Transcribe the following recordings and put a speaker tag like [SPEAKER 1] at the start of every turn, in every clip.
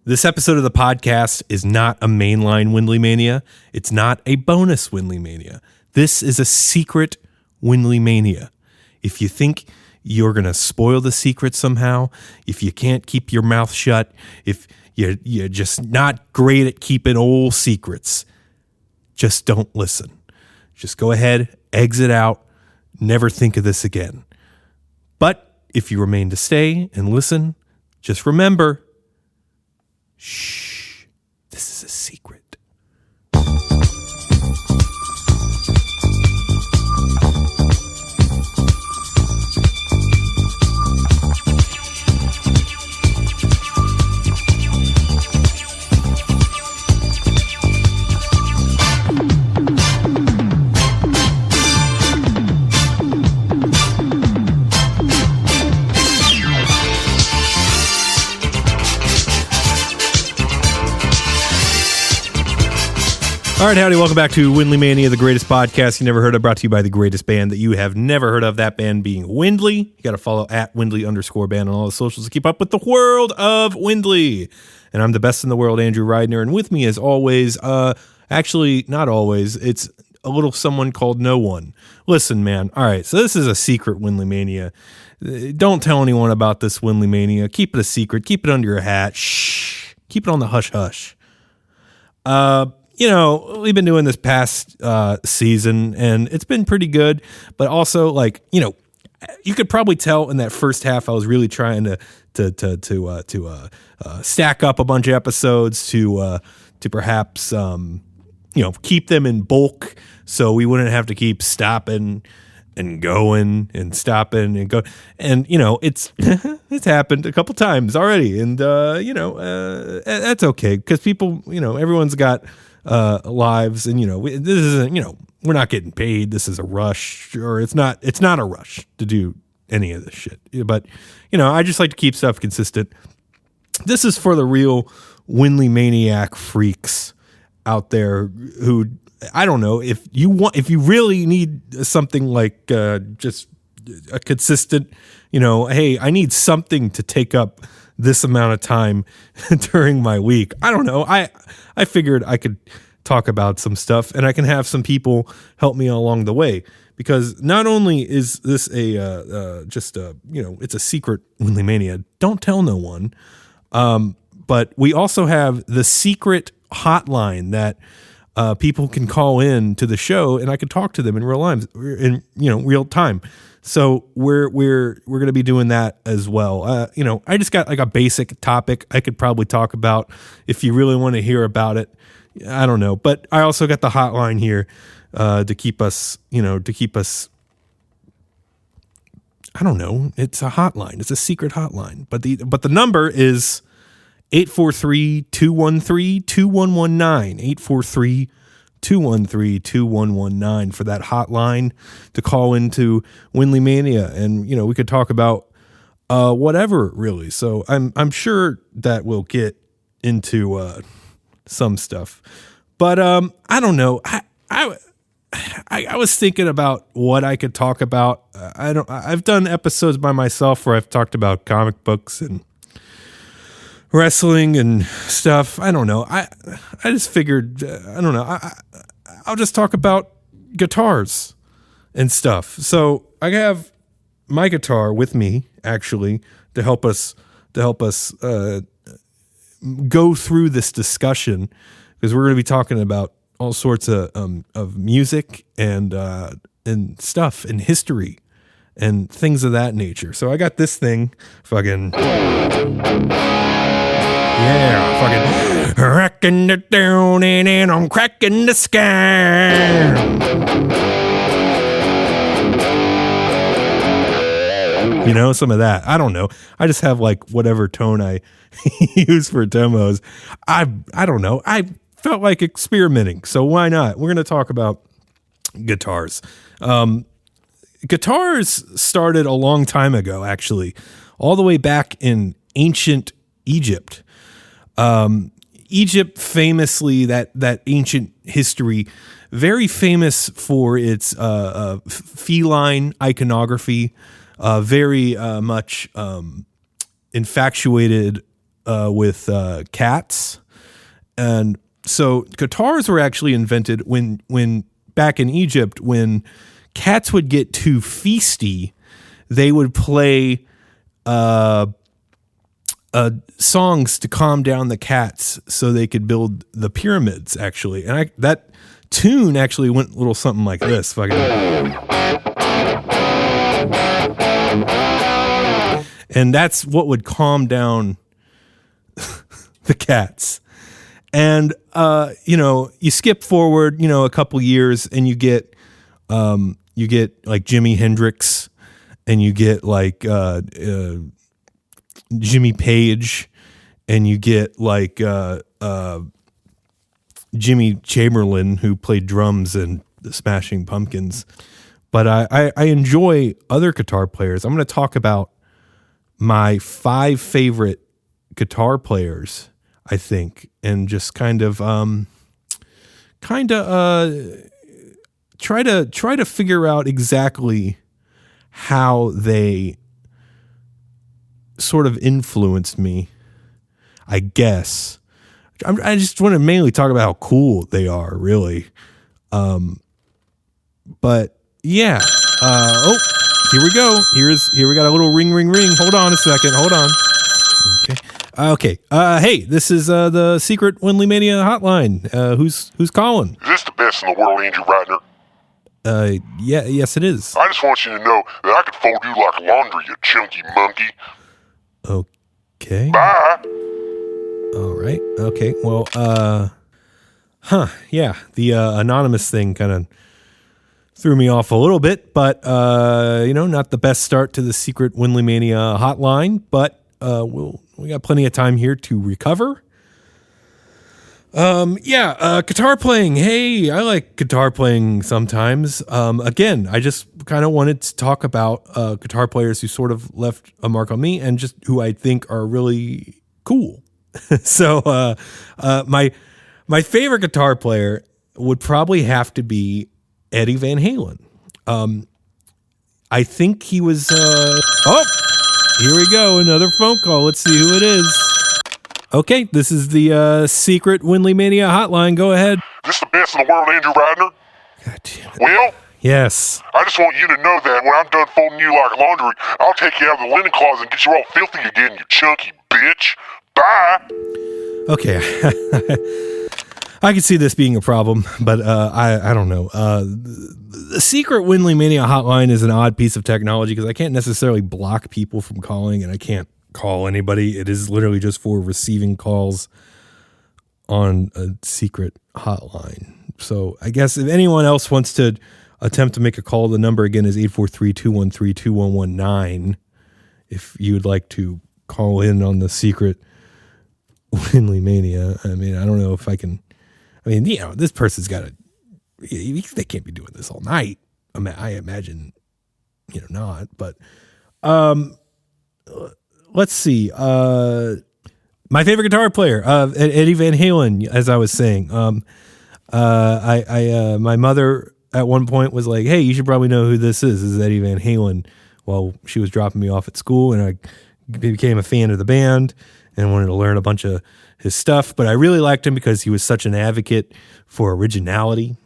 [SPEAKER 1] This episode of the podcast is not a mainline Windley Mania. It's not a bonus Windley Mania. This is a secret Windley Mania. If you think you're going to spoil the secret somehow, if you can't keep your mouth shut, if you're just not great at keeping old secrets, just don't listen. Just go ahead, exit out, never think of this again. But if you remain to stay and listen, just remember, shh, this is a secret. All right, howdy, welcome back to Windley Mania, the greatest podcast you never heard of, brought to you by the greatest band that you have never heard of, that band being Windley. You got to follow at Windley_band on all the socials to keep up with the world of Windley. And I'm the best in the world, Andrew Reidner, and with me as always, actually, not always, it's a little someone called No One. Listen, man, all right, so this is a secret Windley Mania. Don't tell anyone about this Windley Mania. Keep it a secret. Keep it under your hat. Shh. Keep it on the hush-hush. You know, we've been doing this past season, and it's been pretty good. But also, like, you know, you could probably tell in that first half I was really trying to stack up a bunch of episodes to perhaps keep them in bulk, so we wouldn't have to keep stopping and going and stopping and go. And you know, it's it's happened a couple times already, and that's okay because people, you know, everyone's got lives, and this isn't, we're not getting paid. This is a rush, or it's not a rush to do any of this shit. But I just like to keep stuff consistent. This is for the real Windley maniac freaks out there who, I don't know, if you really need something like just a consistent, hey, I need something to take up this amount of time during my week. I don't know. I figured I could talk about some stuff, and I can have some people help me along the way, because not only is this it's a secret Windley Mania. Don't tell no one. But we also have the secret hotline that people can call in to the show, and I could talk to them in real time. So we're going to be doing that as well. I just got like a basic topic I could probably talk about if you really want to hear about it. I don't know, but I also got the hotline here to keep us. I don't know. It's a hotline. It's a secret hotline, but the number is 843-213-2119. 843-213-2119 for that hotline to call into Windley Mania, and we could talk about whatever really. So I'm sure that we'll get into some stuff, but I don't know. I was thinking about what I could talk about. I've done episodes by myself where I've talked about comic books and wrestling and stuff. I don't know. I just figured, I don't know. I'll just talk about guitars and stuff. So I have my guitar with me actually to help us go through this discussion, because we're going to be talking about all sorts of music and stuff and history and things of that nature. So I got this thing, fucking. Yeah, fucking rocking it down and I'm cracking the sky. Some of that. I don't know. I just have like whatever tone I use for demos. I don't know. I felt like experimenting, so why not? We're going to talk about guitars. Guitars started a long time ago, actually, all the way back in ancient Egypt. Egypt famously, that ancient history, very famous for its feline iconography, very much infatuated with cats. And so guitars were actually invented when back in Egypt, when cats would get too feisty, they would play songs to calm down the cats so they could build the pyramids, actually. And that tune actually went a little something like this. And that's what would calm down the cats. And, you skip forward, a couple years and you get like Jimi Hendrix, and you get like Jimmy Page, and you get like Jimmy Chamberlain, who played drums in the Smashing Pumpkins. But I enjoy other guitar players. I'm going to talk about my 5 favorite guitar players, I think, and just kind of try to figure out exactly how they sort of influenced me, I guess. I just want to mainly talk about how cool they are, really. But yeah. Here we go. Here we got a little ring. Hold on a second. Hold on. Okay. Hey, this is the secret Windley Mania hotline. Who's calling?
[SPEAKER 2] Is this the best in the world, Andrew Ratner?
[SPEAKER 1] Yes, it is.
[SPEAKER 2] I just want you to know that I could fold you like laundry, you chunky monkey.
[SPEAKER 1] Okay.
[SPEAKER 2] Bye.
[SPEAKER 1] All right. Okay. Well, yeah, the anonymous thing kind of threw me off a little bit, but not the best start to the secret Windley Mania hotline, but we got plenty of time here to recover. Guitar playing. Hey, I like guitar playing sometimes. Again, I just kind of wanted to talk about guitar players who sort of left a mark on me and just who I think are really cool. So, my favorite guitar player would probably have to be Eddie Van Halen. I think he was, here we go. Another phone call. Let's see who it is. Okay, this is the secret Windley Mania hotline. Go ahead.
[SPEAKER 2] Is this the best in the world, Andrew Ratner?
[SPEAKER 1] God damn it.
[SPEAKER 2] Well,
[SPEAKER 1] yes.
[SPEAKER 2] I just want you to know that when I'm done folding you like laundry, I'll take you out of the linen closet and get you all filthy again, you chunky bitch. Bye.
[SPEAKER 1] Okay. I could see this being a problem, but I don't know. The secret Windley Mania hotline is an odd piece of technology because I can't necessarily block people from calling, and I can't call anybody. It is literally just for receiving calls on a secret hotline. So I guess if anyone else wants to attempt to make a call, the number again is 843-213-2119. If you would like to call in on the secret Windley Mania. I mean, I don't know if I can. I mean, this person's got they can't be doing this all night. I imagine, not. But let's see. My favorite guitar player, Eddie Van Halen, as I was saying. My mother at one point was like, "Hey, you should probably know who this is. This is Eddie Van Halen." While she was dropping me off at school, and I became a fan of the band and wanted to learn a bunch of his stuff. But I really liked him because he was such an advocate for originality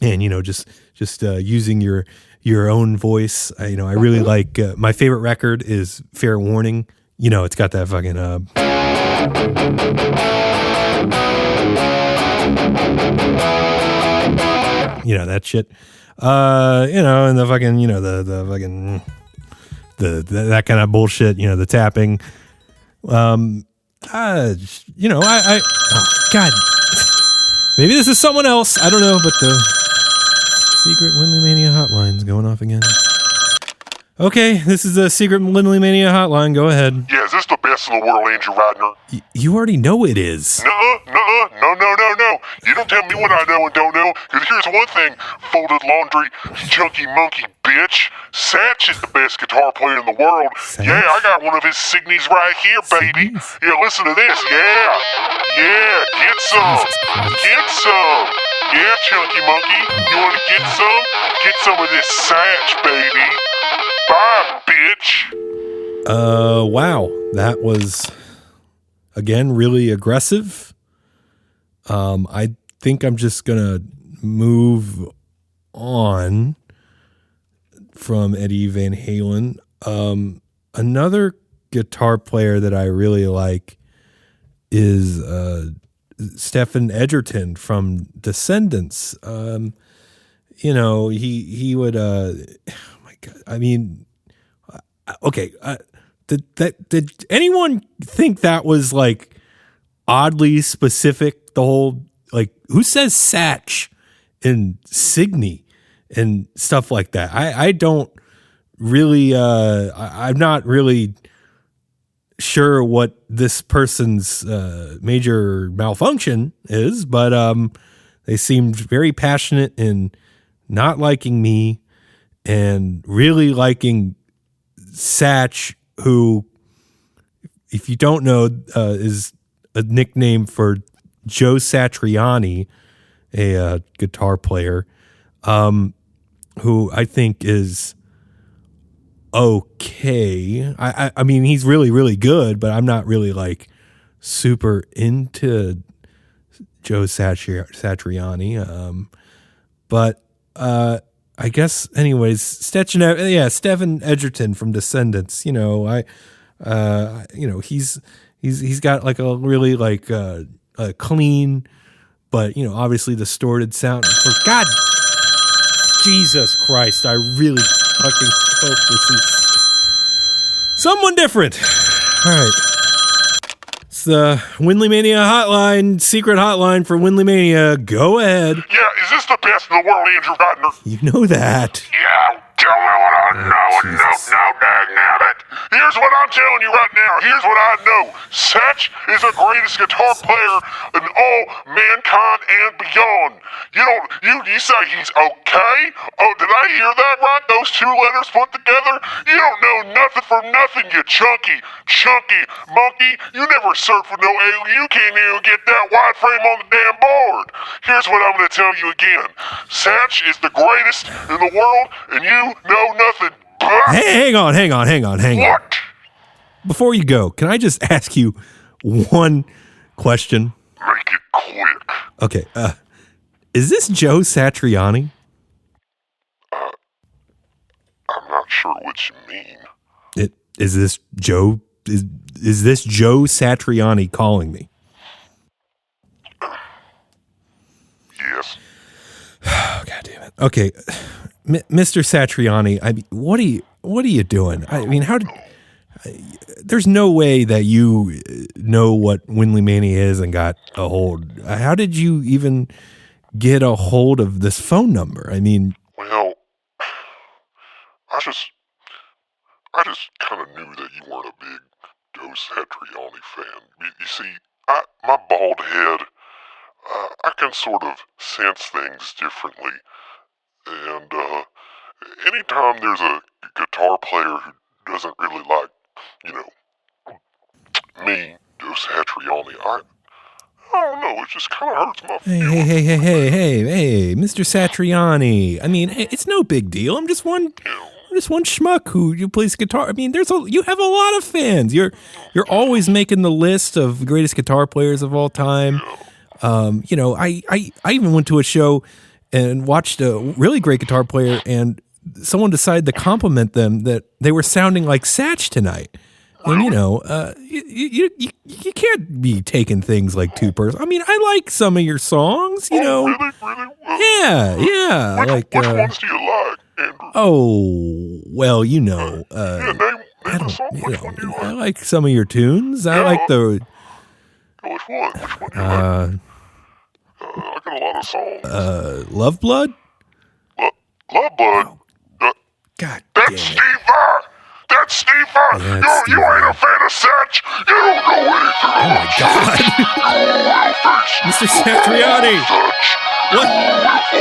[SPEAKER 1] and, just using your own voice. I really like, my favorite record is Fair Warning. It's got that fucking, that shit, and the fucking, the fucking, that kind of bullshit, the tapping. God, maybe this is someone else. I don't know, but the secret Windley Mania hotline's going off again. Okay, this is the secret Windley Mania hotline. Go ahead.
[SPEAKER 2] Yeah, is this the best in the world, Andrew Ratner?
[SPEAKER 1] You already know it is.
[SPEAKER 2] No. You don't tell me what I know and don't know, because here's one thing, folded laundry, chunky monkey bitch. Satch is the best guitar player in the world. Satch? Yeah, I got one of his Signies right here, baby. Signies? Yeah, listen to this. Yeah, get some. Get some. Yeah, chunky monkey. You want to get some? Get some of this Satch, baby. Bye, bitch.
[SPEAKER 1] Wow. That was again, really aggressive. I think I'm just going to move on from Eddie Van Halen. Another guitar player that I really like is Stephen Egerton from Descendants. He would. Oh my God! I mean, okay. Did anyone think that was like oddly specific? The whole like, who says Satch and Signy and stuff like that? I don't really. I'm not really sure what this person's major malfunction is, but they seemed very passionate in not liking me and really liking Satch, who, if you don't know, is a nickname for Joe Satriani, a guitar player, who I think is okay. I mean, he's really, really good, but I'm not really like super into Joe Satriani. But I guess, anyways, Stephen Egerton from Descendants. He's got like a really like a clean, but obviously distorted sound. For God, Jesus Christ, I really fucking hope this is someone different. All right. It's the Windley Mania hotline, secret hotline for Windley Mania. Go ahead.
[SPEAKER 2] Yeah, is this the best in the world, Andrew Gardner?
[SPEAKER 1] You know that.
[SPEAKER 2] Yeah, tell me what I know. No, dang nabbit. Here's what I'm telling you right now. Here's what I know. Satch is the greatest guitar player in all mankind and beyond. You say he's okay? Oh, did I hear that right? Those two letters put together? You don't know nothing from nothing, you chunky monkey. You never surfed with no alien. You can't even get that wide frame on the damn board. Here's what I'm going to tell you again. Satch is the greatest in the world, and you know nothing.
[SPEAKER 1] Hey, hang on.
[SPEAKER 2] What?
[SPEAKER 1] Before you go, can I just ask you one question?
[SPEAKER 2] Make it quick.
[SPEAKER 1] Okay, is this Joe Satriani?
[SPEAKER 2] I'm not sure what you mean.
[SPEAKER 1] Is this Joe? Is this Joe Satriani calling me?
[SPEAKER 2] Yes.
[SPEAKER 1] Oh, God damn it. Okay, Mr. Satriani. I mean, what are you doing? I mean, there's no way that you know what Windley Mania is and got a hold. How did you even get a hold of this phone number? I mean,
[SPEAKER 2] well, I just kind of knew that you weren't a big Joe Satriani fan. You see, my bald head, I can sort of sense things differently. And anytime there's a guitar player who doesn't really like, me, Joe Satriani, I don't know, it just kind of hurts my feelings.
[SPEAKER 1] Hey, Mr. Satriani. I mean, hey, it's no big deal. I'm just one schmuck who plays guitar. I mean, you have a lot of fans. You're always making the list of greatest guitar players of all time. I even went to a show and watched a really great guitar player, and someone decided to compliment them that they were sounding like Satch tonight. And you can't be taking things like too personal. I mean, I like some of your songs,
[SPEAKER 2] Really?
[SPEAKER 1] Yeah.
[SPEAKER 2] Which ones do you like, Andrew?
[SPEAKER 1] Oh, well,
[SPEAKER 2] Name a song. Which one do you like?
[SPEAKER 1] I like some of your tunes. I like the.
[SPEAKER 2] Which one do you like? I got a lot of songs.
[SPEAKER 1] Love Blood?
[SPEAKER 2] Love Blood?
[SPEAKER 1] God
[SPEAKER 2] That's
[SPEAKER 1] damn it.
[SPEAKER 2] Steve Vai! That's Steve Vai!
[SPEAKER 1] Yeah, that's Steve
[SPEAKER 2] you ain't
[SPEAKER 1] Vai.
[SPEAKER 2] a fan of Satch! You don't know anything!
[SPEAKER 1] Oh my God. Mr. Satriani!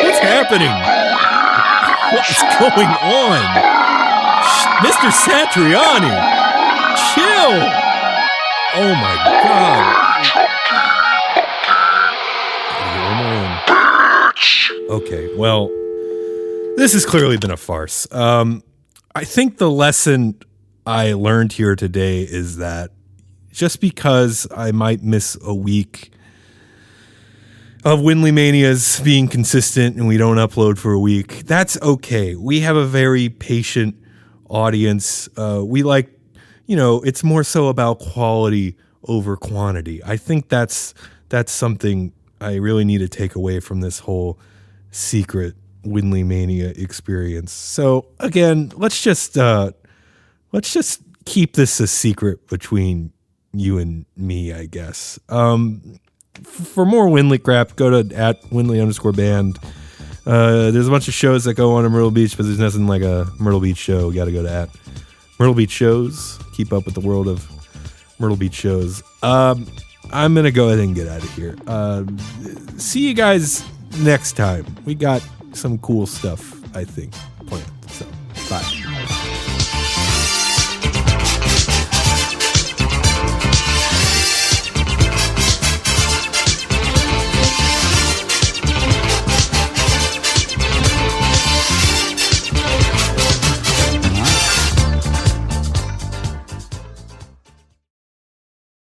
[SPEAKER 1] What's happening? What's going on? Mr. Satriani! Chill! Oh my God. Okay, well, this has clearly been a farce. I think the lesson I learned here today is that just because I might miss a week of Windley Manias being consistent and we don't upload for a week, that's okay. We have a very patient audience. We like, it's more so about quality over quantity. I think that's something I really need to take away from this whole secret Windley Mania experience. So again, let's just keep this a secret between you and me, I guess. For more Windley crap, go to @Windley_band. There's a bunch of shows that go on in Myrtle Beach, but there's nothing like a Myrtle Beach show. You got to go to @Myrtle Beach Shows. Keep up with the world of Myrtle Beach shows. I'm going to go ahead and get out of here. See you guys next time. We got some cool stuff, I think, planned. So, bye.